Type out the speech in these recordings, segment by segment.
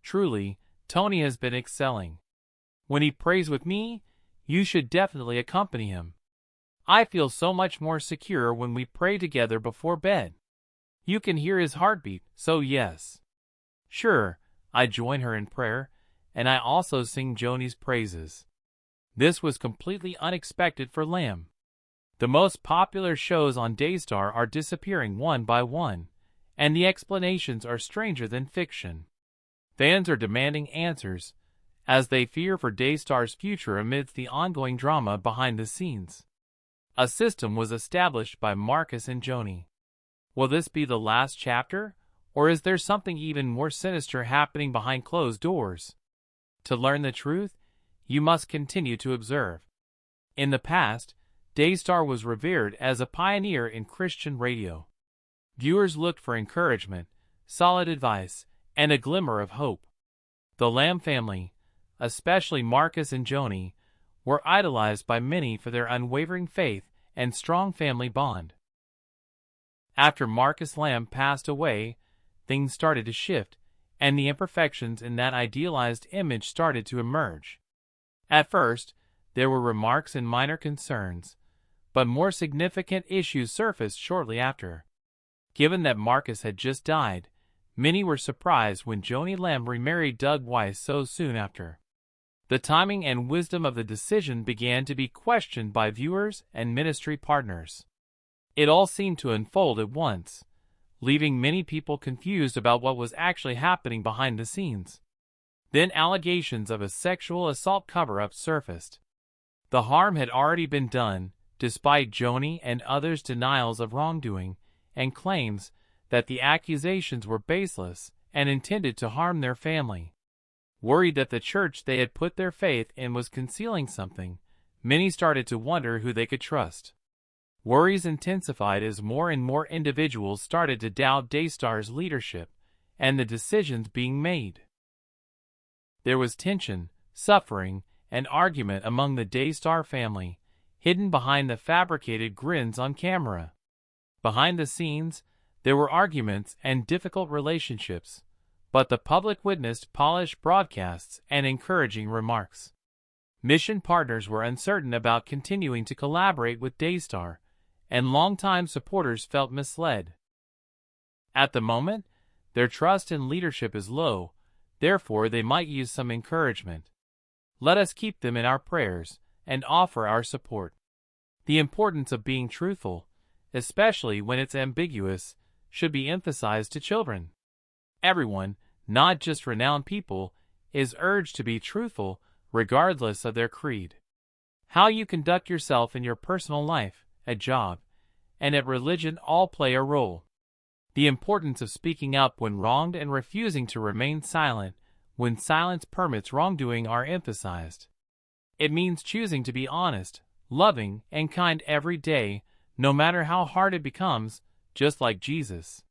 Truly, Tony has been excelling. When he prays with me, you should definitely accompany him. I feel so much more secure when we pray together before bed. You can hear his heartbeat, so yes. Sure, I join her in prayer, and I also sing Joni's praises. This was completely unexpected for Lamb. The most popular shows on Daystar are disappearing one by one, and the explanations are stranger than fiction. Fans are demanding answers, as they fear for Daystar's future amidst the ongoing drama behind the scenes. A system was established by Marcus and Joni. Will this be the last chapter, or is there something even more sinister happening behind closed doors? To learn the truth, you must continue to observe. In the past, Daystar was revered as a pioneer in Christian radio. Viewers looked for encouragement, solid advice, and a glimmer of hope. The Lamb family, especially Marcus and Joni, were idolized by many for their unwavering faith and strong family bond. After Marcus Lamb passed away, things started to shift, and the imperfections in that idealized image started to emerge. At first, there were remarks and minor concerns, but more significant issues surfaced shortly after. Given that Marcus had just died, many were surprised when Joni Lamb remarried Doug Weiss so soon after. The timing and wisdom of the decision began to be questioned by viewers and ministry partners. It all seemed to unfold at once, leaving many people confused about what was actually happening behind the scenes. Then allegations of a sexual assault cover-up surfaced. The harm had already been done, despite Joni and others' denials of wrongdoing and claims that the accusations were baseless and intended to harm their family. Worried that the church they had put their faith in was concealing something, many started to wonder who they could trust. Worries intensified as more and more individuals started to doubt Daystar's leadership and the decisions being made. There was tension, suffering, and argument among the Daystar family, hidden behind the fabricated grins on camera. Behind the scenes, there were arguments and difficult relationships, but the public witnessed polished broadcasts and encouraging remarks. Mission partners were uncertain about continuing to collaborate with Daystar, and longtime supporters felt misled. At the moment, their trust in leadership is low, therefore they might use some encouragement. Let us keep them in our prayers and offer our support. The importance of being truthful, especially when it's ambiguous, should be emphasized to children. Everyone, not just renowned people, is urged to be truthful regardless of their creed. How you conduct yourself in your personal life, at job, and at religion all play a role. The importance of speaking up when wronged and refusing to remain silent when silence permits wrongdoing are emphasized. It means choosing to be honest, loving, and kind every day, no matter how hard it becomes, just like Jesus.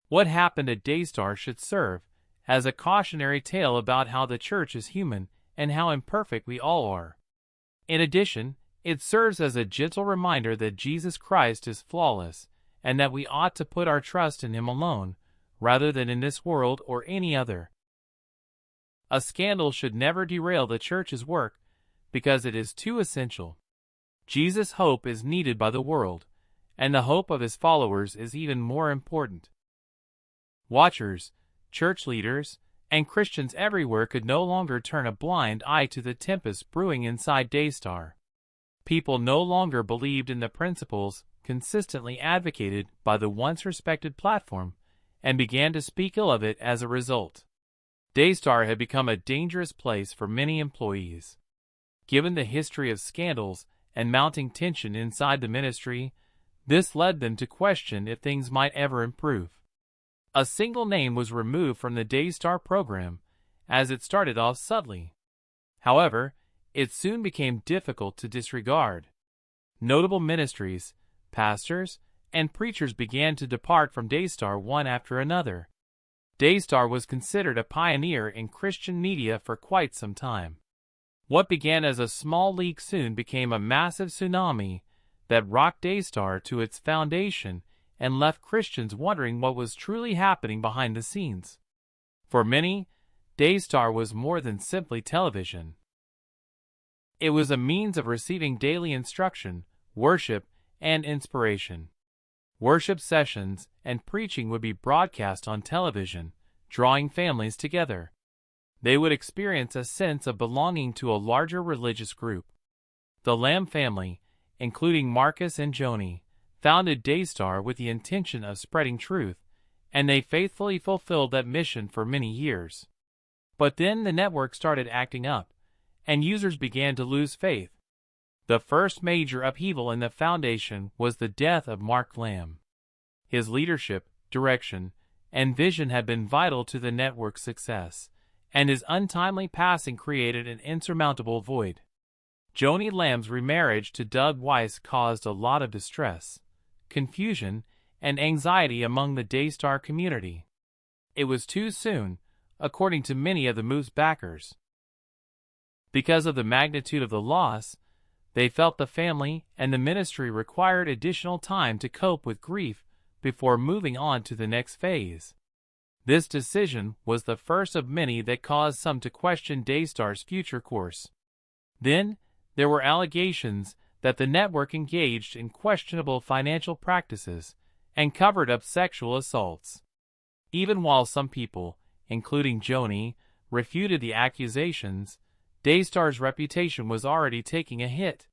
What happened at Daystar should serve as a cautionary tale about how the church is human and how imperfect we all are. In addition, it serves as a gentle reminder that Jesus Christ is flawless and that we ought to put our trust in Him alone, rather than in this world or any other. A scandal should never derail the church's work because it is too essential. Jesus' hope is needed by the world, and the hope of His followers is even more important. Watchers, church leaders, and Christians everywhere could no longer turn a blind eye to the tempest brewing inside Daystar. People no longer believed in the principles consistently advocated by the once respected platform and began to speak ill of it as a result. Daystar had become a dangerous place for many employees. Given the history of scandals and mounting tension inside the ministry, this led them to question if things might ever improve. A single name was removed from the Daystar program, as it started off subtly. However, it soon became difficult to disregard. Notable ministries, pastors, and preachers began to depart from Daystar one after another. Daystar was considered a pioneer in Christian media for quite some time. What began as a small leak soon became a massive tsunami that rocked Daystar to its foundation and left Christians wondering what was truly happening behind the scenes. For many, Daystar was more than simply television. It was a means of receiving daily instruction, worship, and inspiration. Worship sessions and preaching would be broadcast on television, drawing families together. They would experience a sense of belonging to a larger religious group. The Lamb family, including Marcus and Joni, founded Daystar with the intention of spreading truth, and they faithfully fulfilled that mission for many years. But then the network started acting up, and users began to lose faith. The first major upheaval in the foundation was the death of Mark Lamb. His leadership, direction, and vision had been vital to the network's success, and his untimely passing created an insurmountable void. Joni Lamb's remarriage to Doug Weiss caused a lot of distress, confusion, and anxiety among the Daystar community. It was too soon, according to many of the move's backers. Because of the magnitude of the loss, they felt the family and the ministry required additional time to cope with grief before moving on to the next phase. This decision was the first of many that caused some to question Daystar's future course. Then, there were allegations that the network engaged in questionable financial practices and covered up sexual assaults. Even while some people, including Joni, refuted the accusations, Daystar's reputation was already taking a hit.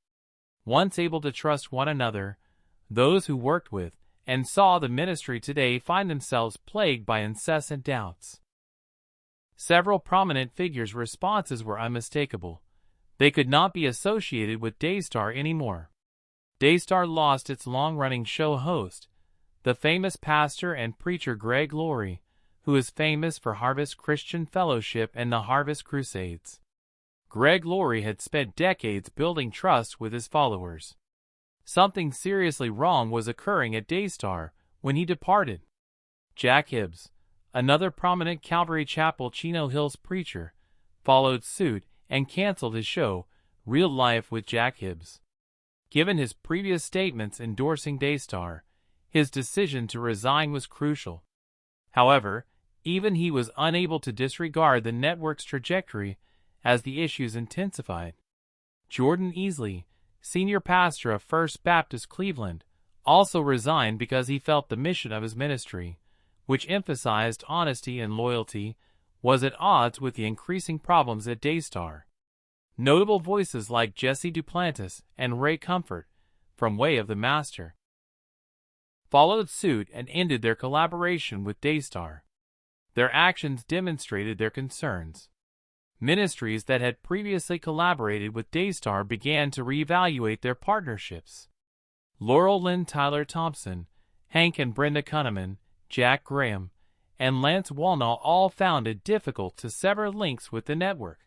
Once able to trust one another, those who worked with and saw the ministry today find themselves plagued by incessant doubts. Several prominent figures' responses were unmistakable. They could not be associated with Daystar anymore. Daystar lost its long-running show host, the famous pastor and preacher Greg Laurie, who is famous for Harvest Christian Fellowship and the Harvest Crusades. Greg Laurie had spent decades building trust with his followers. Something seriously wrong was occurring at Daystar when he departed. Jack Hibbs, another prominent Calvary Chapel Chino Hills preacher, followed suit and canceled his show, Real Life with Jack Hibbs. Given his previous statements endorsing Daystar, his decision to resign was crucial. However, even he was unable to disregard the network's trajectory as the issues intensified. Jordan Easley, senior pastor of First Baptist Cleveland, also resigned because he felt the mission of his ministry, which emphasized honesty and loyalty, was at odds with the increasing problems at Daystar. Notable voices like Jesse Duplantis and Ray Comfort, from Way of the Master, followed suit and ended their collaboration with Daystar. Their actions demonstrated their concerns. Ministries that had previously collaborated with Daystar began to reevaluate their partnerships. Laurel Lynn Tyler Thompson, Hank and Brenda Kunneman, Jack Graham, and Lance Wallnall all found it difficult to sever links with the network.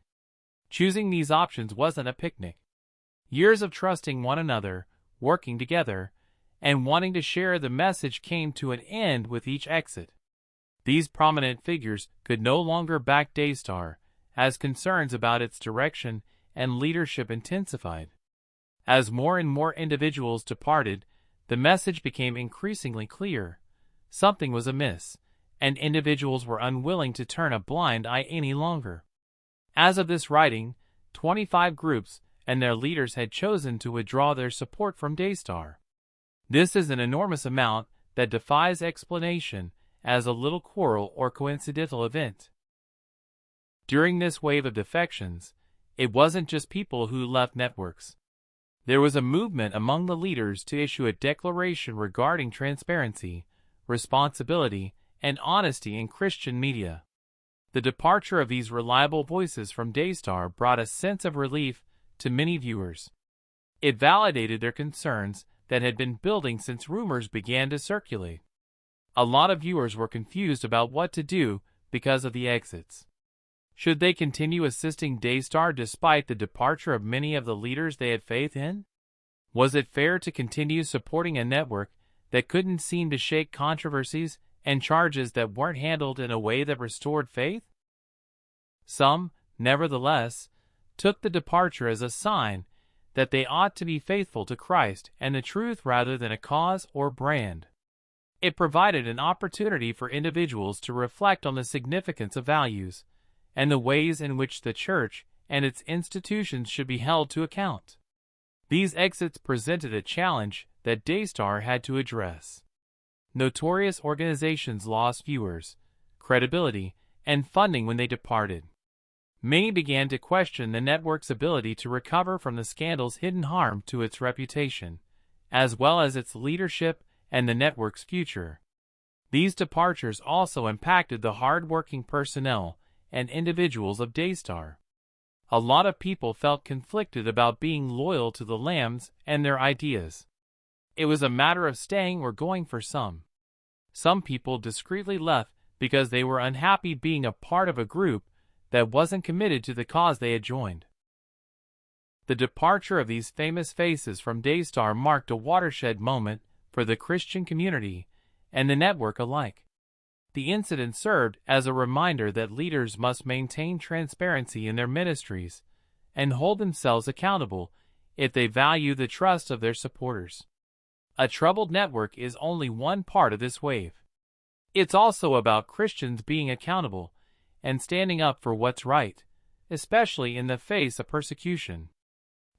Choosing these options wasn't a picnic. Years of trusting one another, working together, and wanting to share the message came to an end with each exit. These prominent figures could no longer back Daystar, as concerns about its direction and leadership intensified. As more and more individuals departed, the message became increasingly clear. Something was amiss, and individuals were unwilling to turn a blind eye any longer. As of this writing, 25 groups and their leaders had chosen to withdraw their support from Daystar. This is an enormous amount that defies explanation as a little quarrel or coincidental event. During this wave of defections, it wasn't just people who left networks. There was a movement among the leaders to issue a declaration regarding transparency, responsibility, and honesty in Christian media. The departure of these reliable voices from Daystar brought a sense of relief to many viewers. It validated their concerns that had been building since rumors began to circulate. A lot of viewers were confused about what to do because of the exits. Should they continue assisting Daystar despite the departure of many of the leaders they had faith in? Was it fair to continue supporting a network that couldn't seem to shake controversies and charges that weren't handled in a way that restored faith? Some, nevertheless, took the departure as a sign that they ought to be faithful to Christ and the truth rather than a cause or brand. It provided an opportunity for individuals to reflect on the significance of values and the ways in which the church and its institutions should be held to account. These exits presented a challenge that Daystar had to address. Notorious organizations lost viewers, credibility, and funding when they departed. Many began to question the network's ability to recover from the scandal's hidden harm to its reputation, as well as its leadership and the network's future. These departures also impacted the hard-working personnel and individuals of Daystar. A lot of people felt conflicted about being loyal to the Lambs and their ideas. It was a matter of staying or going for some. Some people discreetly left because they were unhappy being a part of a group that wasn't committed to the cause they had joined. The departure of these famous faces from Daystar marked a watershed moment for the Christian community and the network alike. The incident served as a reminder that leaders must maintain transparency in their ministries and hold themselves accountable if they value the trust of their supporters. A troubled network is only one part of this wave. It's also about Christians being accountable and standing up for what's right, especially in the face of persecution.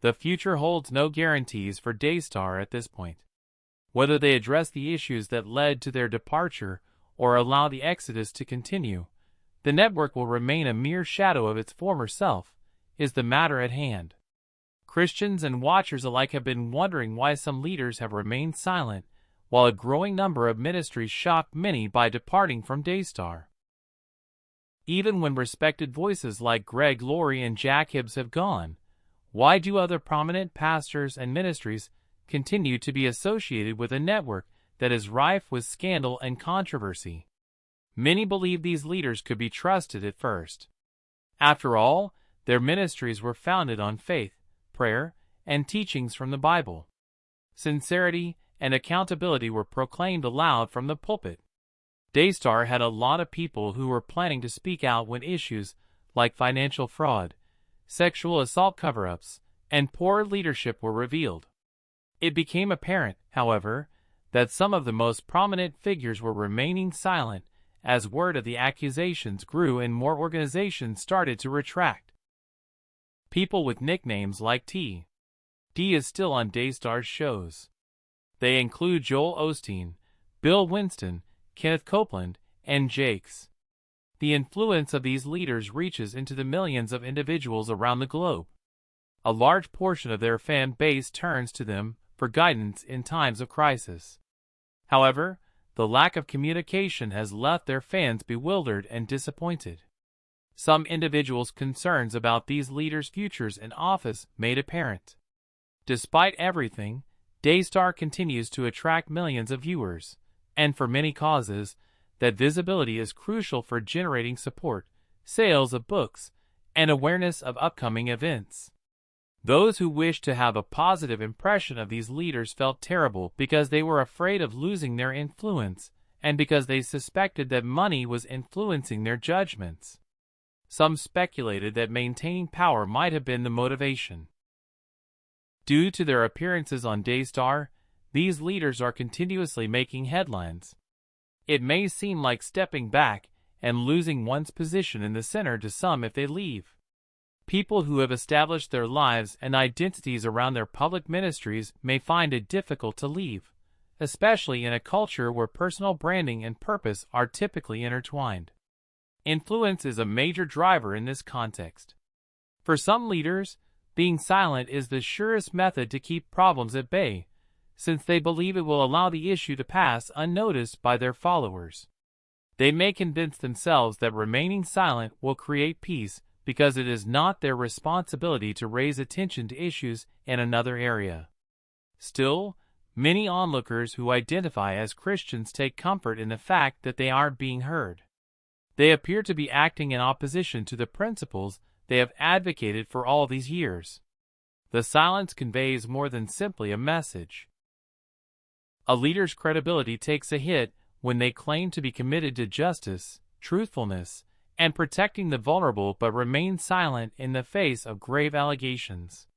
The future holds no guarantees for Daystar at this point. Whether they address the issues that led to their departure or allow the exodus to continue, the network will remain a mere shadow of its former self, is the matter at hand. Christians and watchers alike have been wondering why some leaders have remained silent, while a growing number of ministries shocked many by departing from Daystar. Even when respected voices like Greg Laurie and Jack Hibbs have gone, why do other prominent pastors and ministries continue to be associated with a network that is rife with scandal and controversy? Many believe these leaders could be trusted at first. After all, their ministries were founded on faith, prayer, and teachings from the Bible. Sincerity and accountability were proclaimed aloud from the pulpit. Daystar had a lot of people who were planning to speak out when issues like financial fraud, sexual assault cover-ups, and poor leadership were revealed. It became apparent, however, that some of the most prominent figures were remaining silent as word of the accusations grew and more organizations started to retract. People with nicknames like T. D is still on Daystar's shows. They include Joel Osteen, Bill Winston, Kenneth Copeland, and Jakes. The influence of these leaders reaches into the millions of individuals around the globe. A large portion of their fan base turns to them for guidance in times of crisis. However, the lack of communication has left their fans bewildered and disappointed. Some individuals' concerns about these leaders' futures in office made apparent. Despite everything, Daystar continues to attract millions of viewers, and for many causes, that visibility is crucial for generating support, sales of books, and awareness of upcoming events. Those who wished to have a positive impression of these leaders felt terrible because they were afraid of losing their influence and because they suspected that money was influencing their judgments. Some speculated that maintaining power might have been the motivation. Due to their appearances on Daystar, these leaders are continuously making headlines. It may seem like stepping back and losing one's position in the center to some if they leave. People who have established their lives and identities around their public ministries may find it difficult to leave, especially in a culture where personal branding and purpose are typically intertwined. Influence is a major driver in this context. For some leaders, being silent is the surest method to keep problems at bay, since they believe it will allow the issue to pass unnoticed by their followers. They may convince themselves that remaining silent will create peace because it is not their responsibility to raise attention to issues in another area. Still, many onlookers who identify as Christians take comfort in the fact that they aren't being heard. They appear to be acting in opposition to the principles they have advocated for all these years. The silence conveys more than simply a message. A leader's credibility takes a hit when they claim to be committed to justice, truthfulness, and protecting the vulnerable but remain silent in the face of grave allegations.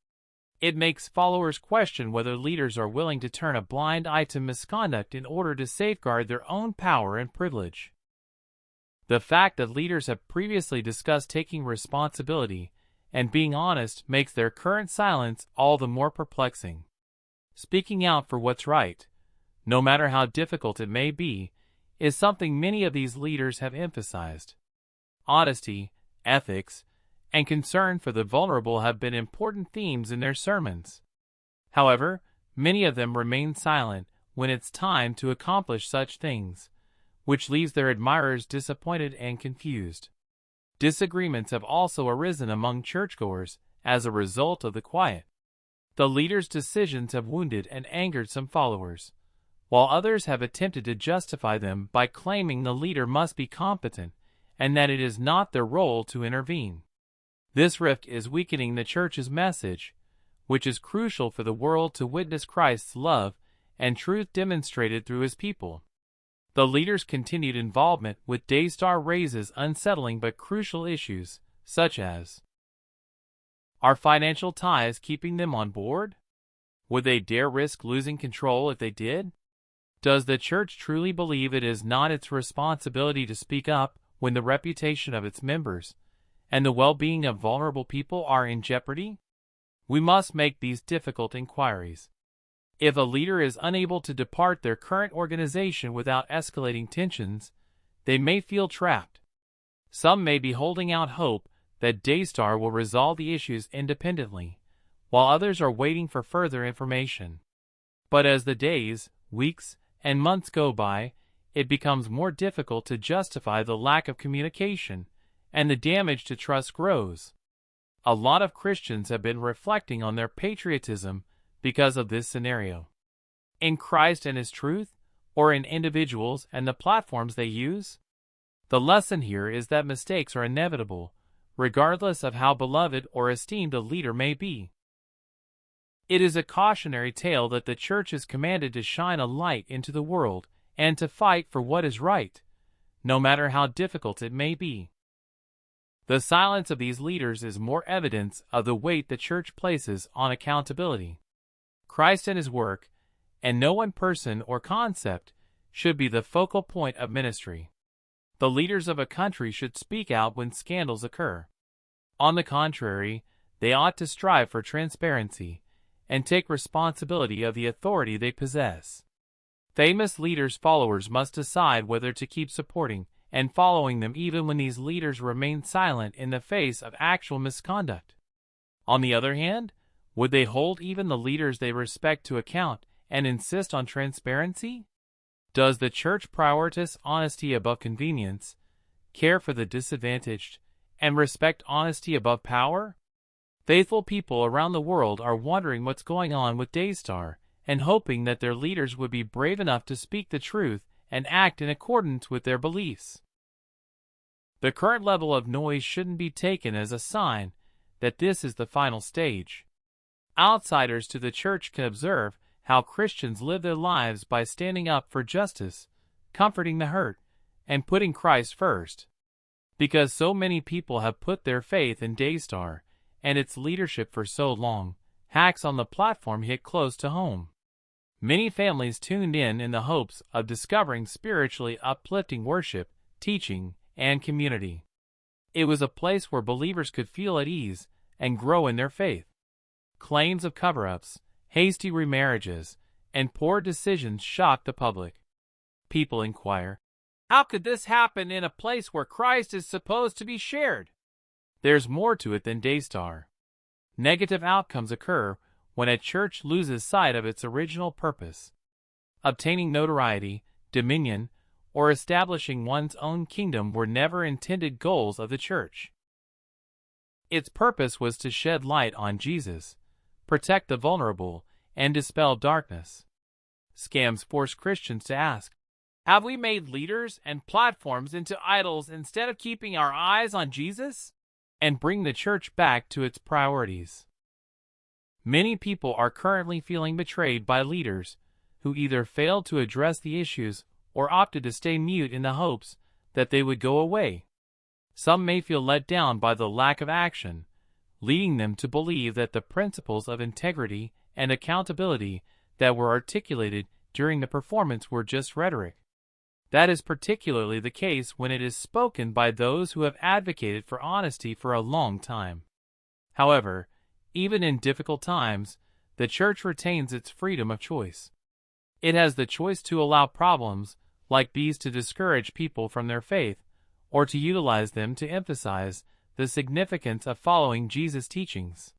It makes followers question whether leaders are willing to turn a blind eye to misconduct in order to safeguard their own power and privilege. The fact that leaders have previously discussed taking responsibility and being honest makes their current silence all the more perplexing. Speaking out for what's right, no matter how difficult it may be, is something many of these leaders have emphasized. Honesty, ethics, and concern for the vulnerable have been important themes in their sermons. However, many of them remain silent when it's time to accomplish such things, which leaves their admirers disappointed and confused. Disagreements have also arisen among churchgoers as a result of the quiet. The leader's decisions have wounded and angered some followers, while others have attempted to justify them by claiming the leader must be competent and that it is not their role to intervene. This rift is weakening the church's message, which is crucial for the world to witness Christ's love and truth demonstrated through his people. The leader's continued involvement with Daystar raises unsettling but crucial issues, such as: are financial ties keeping them on board? Would they dare risk losing control if they did? Does the church truly believe it is not its responsibility to speak up when the reputation of its members and the well-being of vulnerable people are in jeopardy? We must make these difficult inquiries. If a leader is unable to depart their current organization without escalating tensions, they may feel trapped. Some may be holding out hope that Daystar will resolve the issues independently, while others are waiting for further information. But as the days, weeks, and months go by, it becomes more difficult to justify the lack of communication, and the damage to trust grows. A lot of Christians have been reflecting on their patriotism because of this scenario. In Christ and his truth, or in individuals and the platforms they use? The lesson here is that mistakes are inevitable, regardless of how beloved or esteemed a leader may be. It is a cautionary tale that the church is commanded to shine a light into the world and to fight for what is right, no matter how difficult it may be. The silence of these leaders is more evidence of the weight the church places on accountability. Christ and his work, and no one person or concept, should be the focal point of ministry. The leaders of a country should speak out when scandals occur. On the contrary, they ought to strive for transparency and take responsibility of the authority they possess. Famous leaders' followers must decide whether to keep supporting and following them even when these leaders remain silent in the face of actual misconduct. On the other hand, would they hold even the leaders they respect to account and insist on transparency? Does the church prioritize honesty above convenience, care for the disadvantaged, and respect honesty above power? Faithful people around the world are wondering what's going on with Daystar and hoping that their leaders would be brave enough to speak the truth and act in accordance with their beliefs. The current level of noise shouldn't be taken as a sign that this is the final stage. Outsiders to the church can observe how Christians live their lives by standing up for justice, comforting the hurt, and putting Christ first. Because so many people have put their faith in Daystar and its leadership for so long, hacks on the platform hit close to home. Many families tuned in the hopes of discovering spiritually uplifting worship, teaching, and community. It was a place where believers could feel at ease and grow in their faith. Claims of cover-ups, hasty remarriages, and poor decisions shocked the public. People inquire, how could this happen in a place where Christ is supposed to be shared? There's more to it than Daystar. Negative outcomes occur when a church loses sight of its original purpose. Obtaining notoriety, dominion, or establishing one's own kingdom were never intended goals of the church. Its purpose was to shed light on Jesus, protect the vulnerable, and dispel darkness. Scams force Christians to ask, have we made leaders and platforms into idols instead of keeping our eyes on Jesus? And bring the church back to its priorities. Many people are currently feeling betrayed by leaders who either failed to address the issues or opted to stay mute in the hopes that they would go away. Some may feel let down by the lack of action, leading them to believe that the principles of integrity and accountability that were articulated during the performance were just rhetoric. That is particularly the case when it is spoken by those who have advocated for honesty for a long time. However, even in difficult times, the church retains its freedom of choice. It has the choice to allow problems like these to discourage people from their faith, or to utilize them to emphasize the significance of following Jesus' teachings.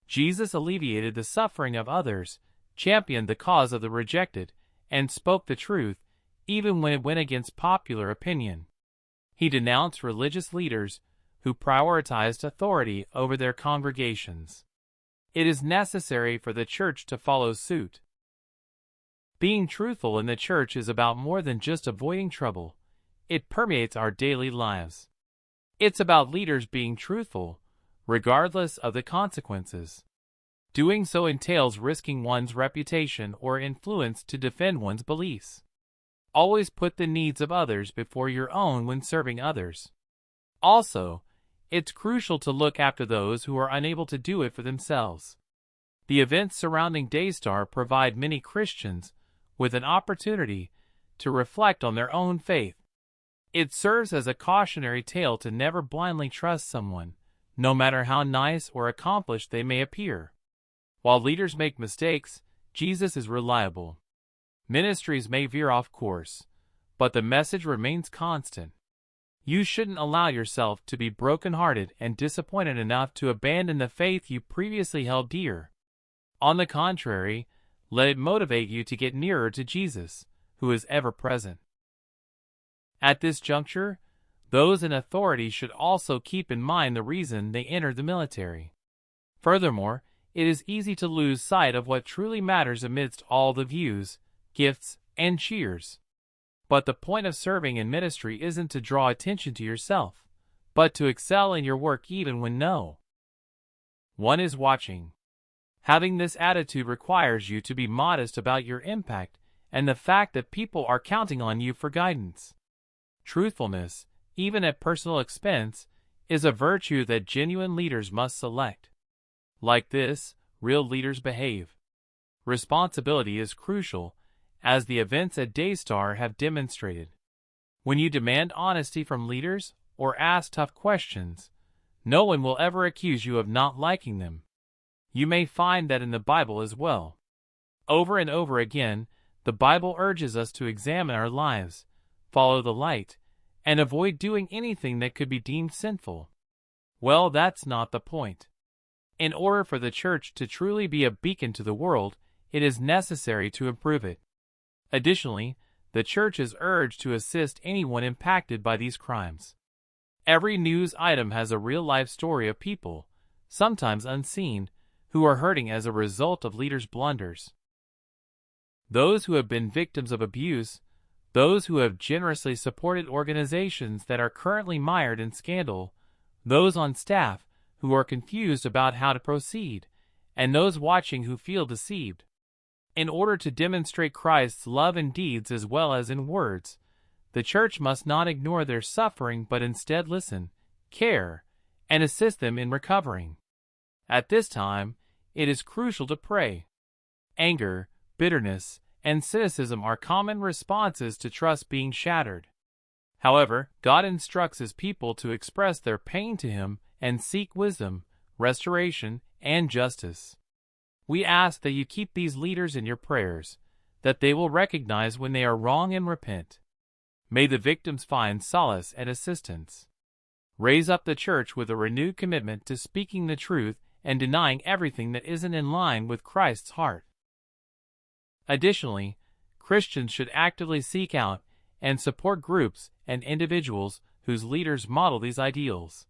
Jesus alleviated the suffering of others, championed the cause of the rejected, and spoke the truth, even when it went against popular opinion. He denounced religious leaders who prioritized authority over their congregations. It is necessary for the church to follow suit. Being truthful in the church is about more than just avoiding trouble. It permeates our daily lives. It's about leaders being truthful, regardless of the consequences. Doing so entails risking one's reputation or influence to defend one's beliefs. Always put the needs of others before your own when serving others. Also, it's crucial to look after those who are unable to do it for themselves. The events surrounding Daystar provide many Christians with an opportunity to reflect on their own faith. It serves as a cautionary tale to never blindly trust someone, no matter how nice or accomplished they may appear. While leaders make mistakes, Jesus is reliable. Ministries may veer off course, but the message remains constant. You shouldn't allow yourself to be brokenhearted and disappointed enough to abandon the faith you previously held dear. On the contrary, let it motivate you to get nearer to Jesus, who is ever present. At this juncture, those in authority should also keep in mind the reason they entered the military. Furthermore, it is easy to lose sight of what truly matters amidst all the views, gifts, and cheers. But the point of serving in ministry isn't to draw attention to yourself, but to excel in your work even when no one is watching. Having this attitude requires you to be modest about your impact and the fact that people are counting on you for guidance. Truthfulness, even at personal expense, is a virtue that genuine leaders must select. Like this, real leaders behave. Responsibility is crucial, as the events at Daystar have demonstrated. When you demand honesty from leaders or ask tough questions, no one will ever accuse you of not liking them. You may find that in the Bible as well. Over and over again, the Bible urges us to examine our lives, follow the light, and avoid doing anything that could be deemed sinful. Well, that's not the point. In order for the church to truly be a beacon to the world, it is necessary to improve it. Additionally, the church is urged to assist anyone impacted by these crimes. Every news item has a real-life story of people, sometimes unseen, who are hurting as a result of leaders' blunders. Those who have been victims of abuse, those who have generously supported organizations that are currently mired in scandal, those on staff who are confused about how to proceed, and those watching who feel deceived. In order to demonstrate Christ's love in deeds as well as in words, the church must not ignore their suffering but instead listen, care, and assist them in recovering. At this time, it is crucial to pray. Anger, bitterness, and cynicism are common responses to trust being shattered. However, God instructs His people to express their pain to Him and seek wisdom, restoration, and justice. We ask that you keep these leaders in your prayers, that they will recognize when they are wrong and repent. May the victims find solace and assistance. Raise up the church with a renewed commitment to speaking the truth and denying everything that isn't in line with Christ's heart. Additionally, Christians should actively seek out and support groups and individuals whose leaders model these ideals.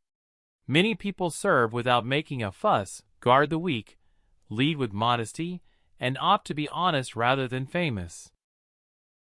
Many people serve without making a fuss, guard the weak, lead with modesty, and opt to be honest rather than famous.